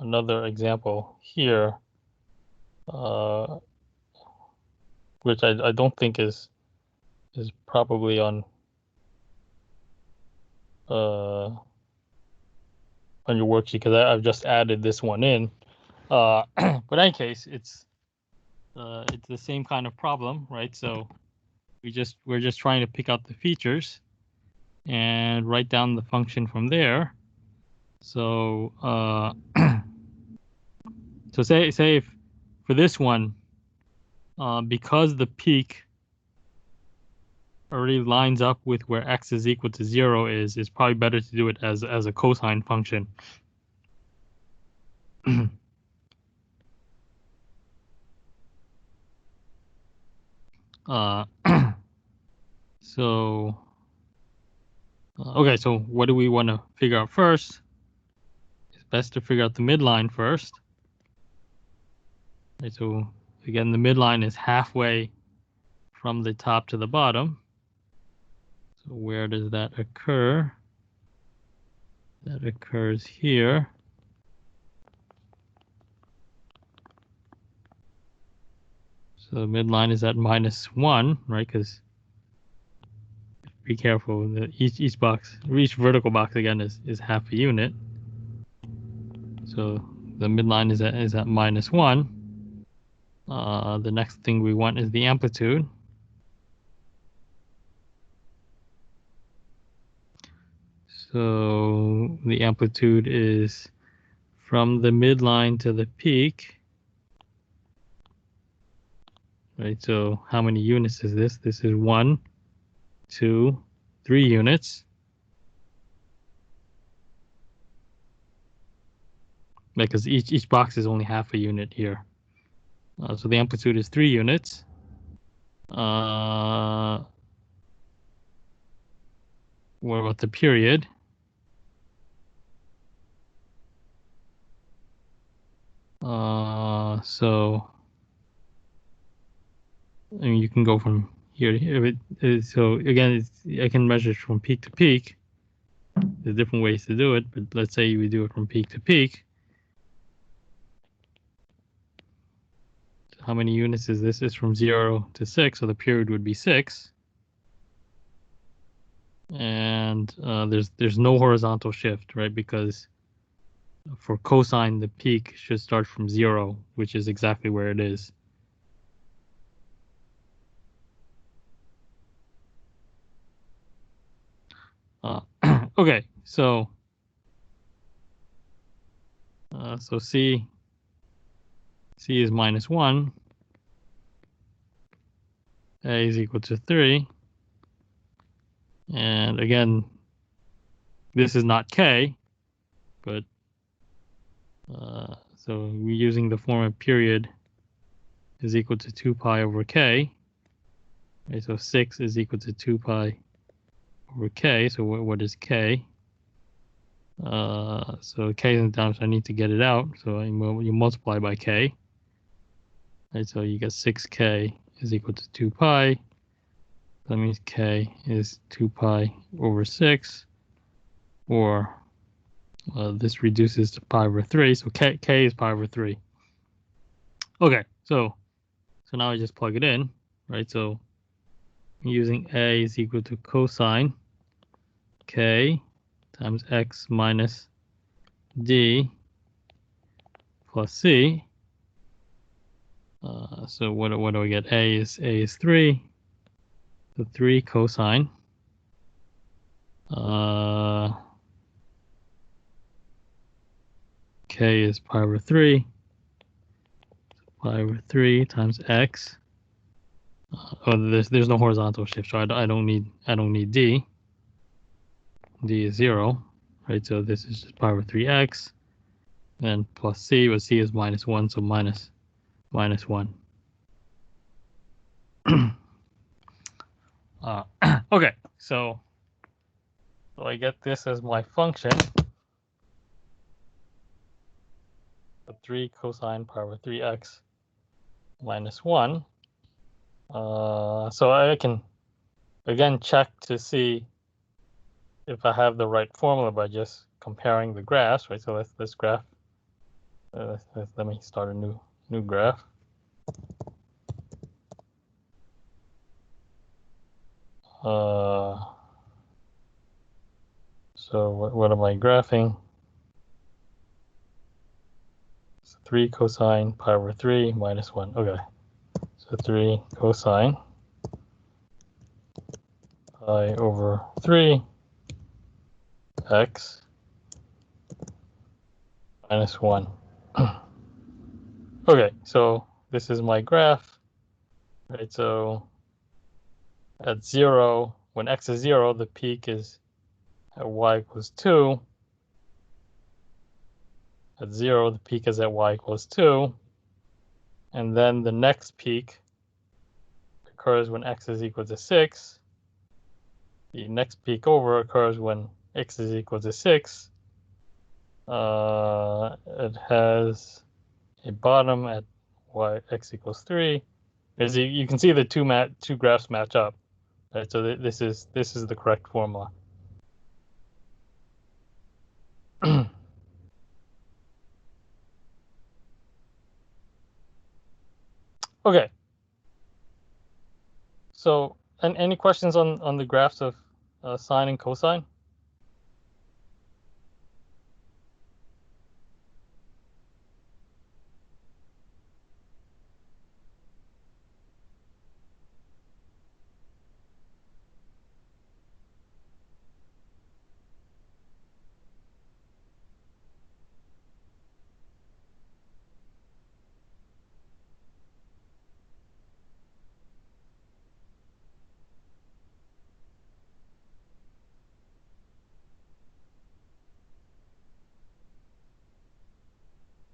another example here, which I don't think is probably on your worksheet, because I've just added this one in. But in any case, it's the same kind of problem, right? So we're just trying to pick out the features and write down the function from there. So so say if for this one, because the peak already lines up with where x is equal to 0 is, it's probably better to do it as a cosine function. So okay, so what do we want to figure out first? It's best to figure out the midline first. Okay, so again, the midline is halfway from the top to the bottom. So where does that occur? That occurs here. So the midline is at -1, right? Because be careful, each box, each vertical box again is half a unit. So the midline is at -1. The next thing we want is the amplitude. So the amplitude is from the midline to the peak. Right, so how many units is this? This is 1, 2, 3 units. Because each box is only half a unit here. So the amplitude is 3 units. What about the period? So I mean, you can go from here to here. So again, I can measure it from peak to peak. There's different ways to do it, but let's say we do it from peak to peak. So how many units is this? It's from 0 to 6, so the period would be 6. And there's no horizontal shift, right? Because for cosine, the peak should start from 0, which is exactly where it is. Okay, so C is -1, A is equal to 3, and again, this is not K, but so we're using the form of period is equal to 2 pi over K. Right, so 6 is equal to 2 pi over K. So what is K? So K is down, so I need to get it out. So you multiply by K. Right, so you get 6K is equal to 2 pi. That means K is 2 pi over 6, or this reduces to pi over 3. So K is pi over 3. Okay, so now I just plug it in, right? So using A is equal to cosine K times X minus D plus C. So what do I get? A is 3. So 3 cosine. K is pi over 3. Pi over 3 times X. There's no horizontal shift, so I don't need D. D is 0, right? So this is just pi over 3x, and plus C, but C is -1, so minus 1. Okay, so I get this as my function. 3 cosine pi over 3x minus 1. So I can again check to see if I have the right formula by just comparing the graphs, right? So let's graph Let me start a new graph. So what am I graphing? So 3 cosine pi over 3 minus 1. Okay. So 3 cosine pi over 3 x minus 1. Okay, so this is my graph, right? So at 0, when x is 0, the peak is at y equals 2. At 0, the peak is at y equals 2. And then the next peak occurs when x is equal to 6. The next peak over occurs when x is equal to 6. It has a bottom at x equals 3. As you can see, the two graphs match up. Right, so this is the correct formula. Okay. So, and any questions on the graphs of sine and cosine?